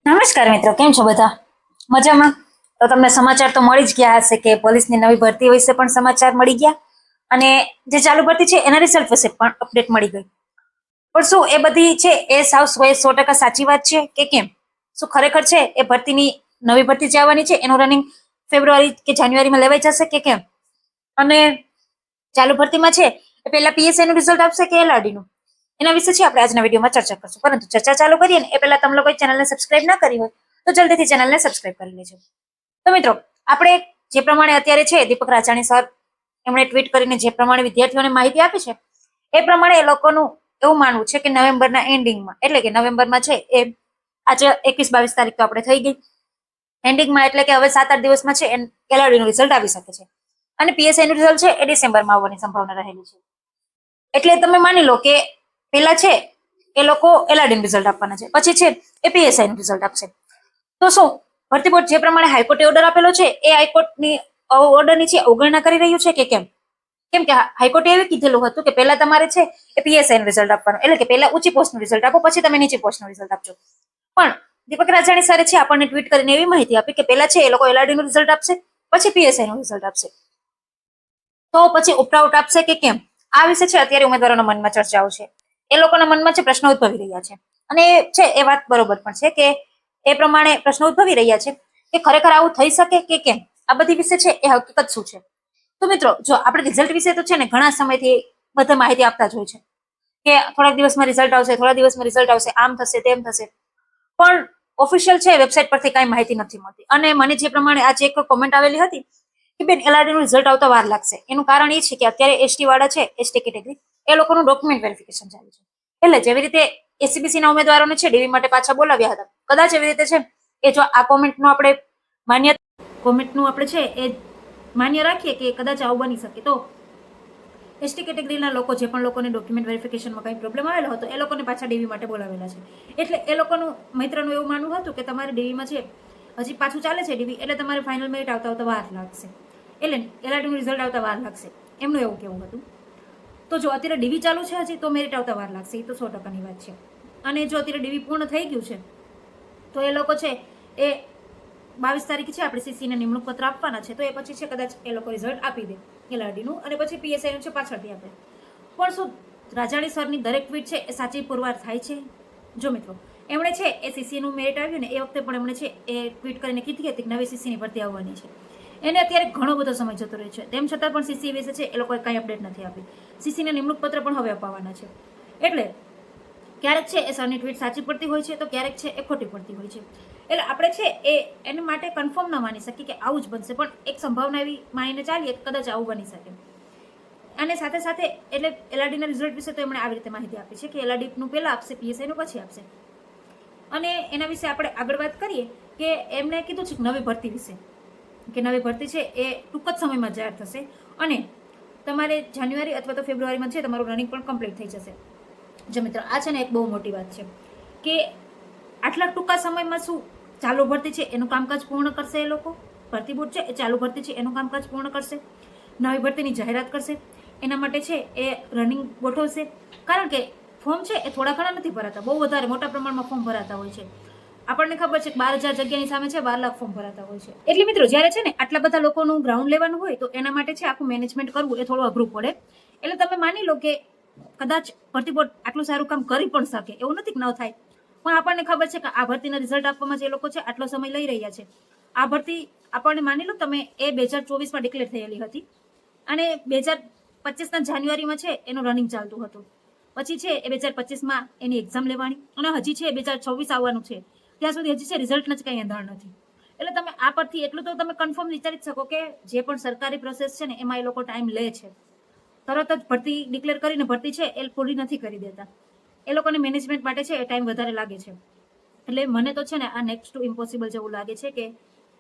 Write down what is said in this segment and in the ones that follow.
નમસ્કાર મિત્રો, કેમ છો બધા? મજામાં? તો તમને સમાચાર તો મળી જ ગયા હશે કે પોલીસની નવી ભરતી વિશે પણ સમાચાર મળી ગયા અને જે ચાલુ ભરતી છે એના રિઝલ્ટ વિશે પણ અપડેટ મળી ગઈ. પણ શું એ બધી છે એ સાવ 100% સાચી વાત છે કે કેમ? શું ખરેખર છે એ ભરતીની નવી ભરતી જે આવવાની છે એનું રનિંગ ફેબ્રુઆરી કે જાન્યુઆરીમાં લેવાઈ જશે કે કેમ? અને ચાલુ ભરતીમાં છે એ પહેલા પીએસઆઈ નું રિઝલ્ટ આવશે કે એલઆરડી નું? એના વિશે છે આપણે આજના વિડીયોમાં ચર્ચા કરશું. પરંતુ ચર્ચા ચાલુ કરીએ ને એ પહેલા તમે લોકો ચેનલને સબસ્ક્રાઇબ ના કરી હોય તો જલ્દીથી ચેનલને સબસ્ક્રાઇબ કરી લેજો. તો મિત્રો, આપણે જે પ્રમાણે અત્યારે છે દીપક રાજાણી સર એમણે ટ્વીટ કરીને જે પ્રમાણે વિદ્યાર્થીઓને માહિતી આપી છે એ પ્રમાણે એ લોકોનું એવું માનવું છે કે નવેમ્બરના એન્ડિંગમાં, એટલે કે નવેમ્બરમાં છે એ આજે 21-22 તારીખ તો આપણે થઈ ગઈ એન્ડિંગમાં, એટલે કે હવે 7-8 દિવસમાં છે એલઆરડી નું રિઝલ્ટ આવી શકે છે અને પીએસઆઈ નું રિઝલ્ટ છે એ ડિસેમ્બરમાં આવવાની સંભાવના રહેલી છે. એટલે તમે માની લો કે પેલા છે એ લોકો એલઆરડી નું રિઝલ્ટ આપવાના છે, પછી છે એ પીએસઆઈ નું રિઝલ્ટ આપશે. તો શું ભરતી બોર્ડ જે પ્રમાણે હાઈકોર્ટે ઓર્ડર આપેલો છે એ હાઈકોર્ટની ઓર્ડરની છે અવગણના કરી રહ્યું છે કે કેમ? કેમ કે હાઈકોર્ટે એવું કીધેલું હતું કે પહેલા તમારે છે એ પીએસઆઈ નું રિઝલ્ટ આપવાનું, એટલે કે પહેલા ઊંચી પોસ્ટનું રિઝલ્ટ આપો, પછી તમે નીચી પોસ્ટનું રિઝલ્ટ આપજો. પણ દીપક રાજાણી સરે છે આપણને ટ્વીટ કરીને એવી માહિતી આપી કે પહેલા છે એ લોકો એલઆરડી નું રિઝલ્ટ આપશે, પછી પીએસઆઈ નું રિઝલ્ટ આપશે. તો પછી ઓપ્ટ આપશે કે કેમ? આ વિશે છે અત્યારે ઉમેદવારોના મનમાં ચર્ચાઓ છે. એ લોકોના મનમાં છે પ્રશ્નો ઉદ્ભવી રહ્યા છે અને છે એ વાત બરોબર પણ છે કે એ પ્રમાણે પ્રશ્નો ઉદ્ભવી રહ્યા છે કે ખરેખર આવું થઈ શકે કે કેમ? આ બધી વિશે છે એ હકીકત શું છે? તો મિત્રો, જો આપણે રિઝલ્ટ વિશે તો છે ને ઘણા સમયથી બધા માહિતી આપતા જ હોય છે કે થોડાક દિવસમાં રિઝલ્ટ આવશે, થોડા દિવસમાં રિઝલ્ટ આવશે, આમ થશે તેમ થશે, પણ ઓફિશિયલ છે વેબસાઇટ પરથી કઈ માહિતી નથી મળતી. અને મને જે પ્રમાણે આજે એક કોમેન્ટ આવેલી હતી કે બેન એલઆરડી નું રિઝલ્ટ આવતા વાર લાગશે, એનું કારણ એ છે કે અત્યારે એસટી વાળા છે, એસટી કેટેગરી, એ લોકોનું ડોક્યુમેન્ટ વેરિફિકેશન ચાલે છે. એટલે જેવી રીતે એસીબીસી ના ઉમેદવારોને છે ડીવી માટે પાછા બોલાવ્યા હતા, કદાચ એવી રીતે છે એ જો આ કોમેન્ટનું આપણે છે એ માન્ય રાખીએ કે કદાચ આવું બની શકે, તો એસટી કેટેગરીના લોકો, જે પણ લોકોને ડોક્યુમેન્ટ વેરિફિકેશનમાં કંઈ પ્રોબ્લેમ આવેલો હતો એ લોકોને પાછા ડીવી માટે બોલાવેલા છે. એટલે એ લોકોનું મિત્રનું એવું માનવું હતું કે તમારે ડીવીમાં છે હજી પાછું ચાલે છે ડીવી, એટલે તમારે ફાઇનલ મેરિટ આવતા વાર લાગશે, એટલે એલઆરડીનું રિઝલ્ટ આવતા વાર લાગશે, એમનું એવું કેવું હતું. તો જો અત્યારે ડીવી ચાલુ છે હજી, તો મેરિટ આવતા વાર લાગશે, એ તો 100%ની વાત છે. અને જો અત્યારે ડીવી પૂર્ણ થઈ ગયું છે તો એ લોકો છે એ 22 તારીખે છે આપણે સીસીને નિમણૂક પત્ર આપવાના છે, તો એ પછી છે કદાચ એ લોકો રિઝલ્ટ આપી દે એલઆરડીનું અને પછી પીએસઆઈનું છે પાછળથી આપે. પણ શું રાજાણી સરની દરેક ટ્વીટ છે એ સાચી પુરવાર થાય છે? જો મિત્રો, એમણે છે એ સીસીનું મેરિટ આવ્યું ને એ વખતે પણ એમણે છે એ ટ્વીટ કરીને કીધી હતી કે નવી સીસીની ભરતી આવવાની છે. એને અત્યારે ઘણો બધો સમય જતો રહ્યો છે, તેમ છતાં પણ સીસી વિશે છે એ લોકોએ કંઈ અપડેટ નથી આપી. સીસીને નિમણૂક પત્ર પણ હવે અપાવવાના છે. એટલે ક્યારેક છે એ સરની ટ્વીટ સાચી પડતી હોય છે તો ક્યારેક છે એ ખોટી પડતી હોય છે. એટલે આપણે છે એના માટે કન્ફર્મ ન માની શકીએ કે આવું જ બનશે, પણ એક સંભાવના એવી માનીને ચાલીએ કદાચ આવું બની શકે. અને સાથે સાથે એટલે એલઆરડીના રિઝલ્ટ વિશે તો એમણે આવી રીતે માહિતી આપી છે કે એલઆરડીનું પહેલા આપશે, પીએસઆઈનું પછી આપશે. અને એના વિશે આપણે આગળ વાત કરીએ કે એમણે કીધું છે નવી ભરતી વિશે કે નવી ભરતી છે એ ટૂંક જ સમયમાં જાહેર થશે અને તમારે જાન્યુઆરી અથવા તો ફેબ્રુઆરીમાં છે તમારું રનિંગ પણ કમ્પ્લીટ થઈ જશે. જો મિત્રો, આ છે ને એક બહુ મોટી વાત છે કે આટલા ટૂંકા સમયમાં શું ચાલુ ભરતી છે એનું કામકાજ પૂર્ણ કરશે, એ લોકો ભરતી બોર્ડ છે એ ચાલુ ભરતી છે એનું કામકાજ પૂર્ણ કરશે, નવી ભરતીની જાહેરાત કરશે, એના માટે છે એ રનિંગ ગોઠવશે. કારણ કે ફોર્મ છે એ થોડા ઘણા નથી ભરાતા, બહુ વધારે મોટા પ્રમાણમાં ફોર્મ ભરાતા હોય છે. આપણને ખબર છે કે 12,000 જગ્યાની સામે છે 12 લાખ ફોર્મ ભરાતા હોય છે. એટલે મિત્રો, જ્યારે છે ને આટલા બધા લોકોનું ગ્રાઉન્ડ લેવાનું હોય તો એના માટે છે આખું મેનેજમેન્ટ કરવું એ થોડું અઘરું પડે. એટલે તમે માની લો કે કદાચ ભરતી બોર્ડ આટલું સારું કામ કરી પણ શકે, એવું નથી કે ન થાય, પણ આપણને ખબર છે કે આ ભરતીના રિઝલ્ટ આપવામાં જે લોકો છે આટલો સમય લઈ રહ્યા છે. આ ભરતી આપણને માની લો તમે એ 2024માં ડિક્લેર થયેલી હતી અને 2025ના જાન્યુઆરીમાં છે એનું રનિંગ ચાલતું હતું. પછી છે એ 2025માં એની એક્ઝામ લેવાની અને હજી છે 2026 આવવાનું છે, ત્યાં સુધી હજી છે રિઝલ્ટના જ કંઈ અંધાણ નથી. એટલે તમે આ પરથી એટલું તો તમે કન્ફર્મ વિચારી જ શકો કે જે પણ સરકારી પ્રોસેસ છે ને એમાં એ લોકો ટાઈમ લે છે. તરત જ ભરતી ડિક્લેર કરીને ભરતી છે એ પૂરી નથી કરી દેતા. એ લોકોને મેનેજમેન્ટ માટે છે એ ટાઈમ વધારે લાગે છે. એટલે મને તો છે ને આ નેક્સ્ટ ટુ ઇમ્પોસિબલ જેવું લાગે છે કે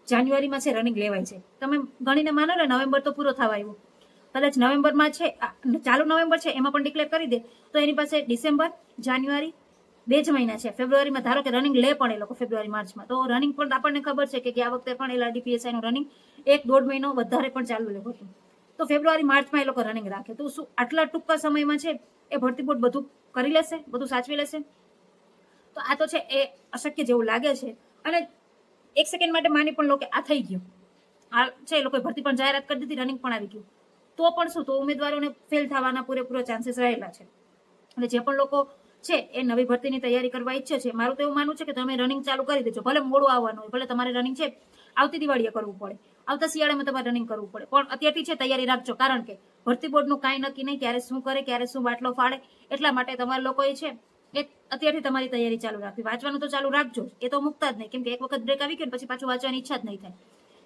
જાન્યુઆરીમાં છે રનિંગ લેવાય છે. તમે ગણીને માનો ને નવેમ્બર તો પૂરો થવા આવ્યો, કદાચ નવેમ્બરમાં છે ચાલુ નવેમ્બર છે એમાં પણ ડિક્લેર કરી દે તો એની પાસે ડિસેમ્બર, જાન્યુઆરી 2 જ મહિના છે. ફેબ્રુઆરીમાં ધારો કે રનિંગ લે પણ એ લોકો ફેબ્રુઆરી માર્ચમાં, તો રનિંગ પણ આપણને ખબર છે કે આ વખતે પણ એલઆરડી પીએસઆઈનું રનિંગ 1-1.5 મહિનો વધારે પણ ચાલુ હતું. તો ફેબ્રુઆરી માર્ચમાં એ લોકો રનિંગ રાખે, તો શું આટલા ટૂંકા સમયમાં છે એ ભરતી બોર્ડ બધું કરી લેશે, બધું સાચવી લેશે? તો આ તો છે એ અશક્ય જેવું લાગે છે. અને એક સેકન્ડ માટે માની પણ લો કે આ થઈ ગયું, આ છે એ લોકોએ ભરતી પણ જાહેરાત કરી દીધી, રનિંગ પણ આવી ગયું, તો પણ શું, તો ઉમેદવારોને ફેલ થવાના પૂરેપૂરો ચાન્સીસ રહેલા છે. અને જે પણ લોકો છે એ નવી ભરતીની તૈયારી કરવા ઈચ્છે છે, મારું તો એવું માનવું છે કે તમે રનિંગ ચાલુ કરી દેજો. ભલે મોડું આવવાનું હોય, ભલે તમારે રનિંગ છે આવતી દિવાળીએ કરવું પડે, આવતા શિયાળામાં તમારે રનિંગ કરવું પડે, પણ અત્યારથી છે તૈયારી રાખજો. કારણ કે ભરતી બોર્ડનું કાંઈ નક્કી નહીં, ક્યારે શું કરે, ક્યારે શું બાટલો ફાડે. એટલા માટે તમારા લોકોએ છે એ અત્યારથી તમારી તૈયારી ચાલુ રાખવી. વાંચવાનું તો ચાલુ રાખજો, એ તો મુકતા જ નહીં, કેમ કે એક વખત બ્રેક આવી ગયો પછી પાછું વાંચવાની ઈચ્છા જ નહીં થાય.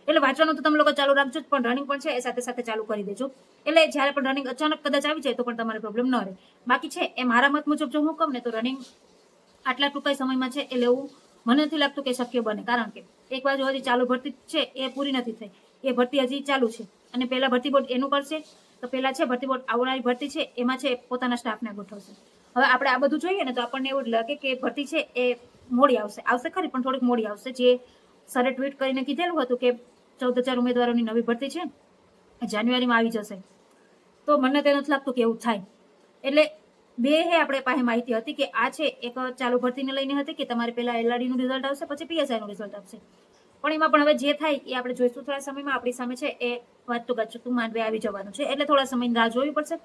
એટલે વાંચવાનું તો તમે લોકો ચાલુ રાખજો જ, પણ રનિંગ પણ છે એ સાથે સાથે ચાલુ કરી દેજો. એટલે જ્યારે પણ રનિંગ અચાનક કદાચ આવી જાય તો પણ તમારે પ્રોબ્લેમ ન રહે. બાકી છે એ મારા મત મુજબ જો હું કહું ને તો રનિંગ આટલા ટૂંકા સમયમાં છે એ લેવું મને નથી લાગતું કે શક્ય બને. કારણ કે એક બાજુ હજી ચાલુ ભરતી છે એ પૂરી નથી થઈ, એ ભરતી હજી ચાલુ છે, અને પહેલા ભરતી બોર્ડ એનું કરશે, તો પહેલા છે ભરતી બોર્ડ આવનારી ભરતી છે એમાં છે પોતાના સ્ટાફને ગોઠવશે. હવે આપણે આ બધું જોઈએ ને તો આપણને એવું જ લાગે કે ભરતી છે એ મોડી આવશે ખરી, પણ થોડીક મોડી આવશે. જે સરે ટ્વીટ કરીને કીધેલું હતું કે 14,000 ઉમેદવારોની નવી ભરતી છે જાન્યુઆરીમાં આવી જશે, તો મને તો નથી લાગતું કે એવું થાય. એટલે બે આપણે પાસે માહિતી હતી કે આ છે એક ચાલુ ભરતીને લઈને હતી કે તમારે પહેલા એલઆરડીનું રિઝલ્ટ આવશે, પછી પીએસઆઈનું રિઝલ્ટ આવશે. પણ એમાં પણ હવે જે થાય એ આપણે જોઈશું થોડા સમયમાં. આપણી સામે છે એ વાંચતું ગાચતું માંડવે આવી જવાનું છે, એટલે થોડા સમયની રાહ જોવી પડશે.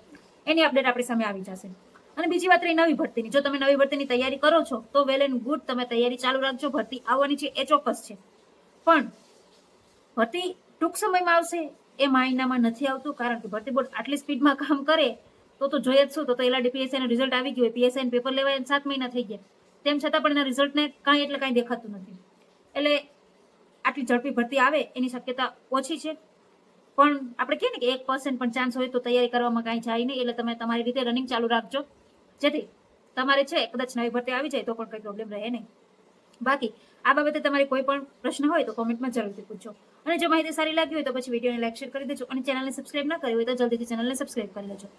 એની અપડેટ આપણી સામે આવી જશે. અને બીજી વાત રહી નવી ભરતીની, જો તમે નવી ભરતીની તૈયારી કરો છો તો વેલ એન્ડ ગુડ, તમે તૈયારી ચાલુ રાખજો. ભરતી આવવાની છે એ ચોક્કસ છે, પણ ભરતી ટૂંક સમયમાં આવશે એ માયનામાં નથી આવતું. કારણ કે ભરતી બોર્ડ આટલી સ્પીડમાં કામ કરે તો જોઈએ જ શું, તો એલઆરડી પીએસઆઈનું રિઝલ્ટ આવી ગયું હોય, પીએસઆઈનું પેપર લેવાય 7 મહિના થઈ ગયા, તેમ છતાં પણ એના રિઝલ્ટને કાંઈ દેખાતું નથી. એટલે આટલી ઝડપી ભરતી આવે એની શક્યતા ઓછી છે. પણ આપણે કહીએ ને કે 1% પણ ચાન્સ હોય તો તૈયારી કરવામાં કાંઈ જાય નહીં. એટલે તમે તમારી રીતે રનિંગ ચાલુ રાખજો, જેથી તમારે છે કદાચ નવી ભરતી આવી જાય તો પણ કંઈ પ્રોબ્લેમ રહે નહીં. બાકી આ બાબતે તમારે કોઈ પણ પ્રશ્ન હોય તો કોમેન્ટમાં જરૂરથી પૂછજો. અને જો માહિતી સારી લાગી હોય તો પછી વિડીયોને લાઈક શેર કરી દેજો, અને ચેનલને સબસ્ક્રાઇબ ન કરી હોય તો જલ્દીથી ચેનલને સબસ્ક્રાઇબ કરી લેજો.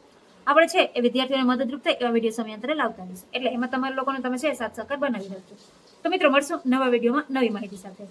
આપણે છે એ વિદ્યાર્થીઓને મદદરૂપ થાય એવા વિડીયો સમયાંતરે લાવતા રહીશું, એટલે એમાં તમારા લોકોને તમે છે સાથ સહકાર બનાવી રાખજો. તો મિત્રો મળશું નવા વિડીયોમાં નવી માહિતી સાથે.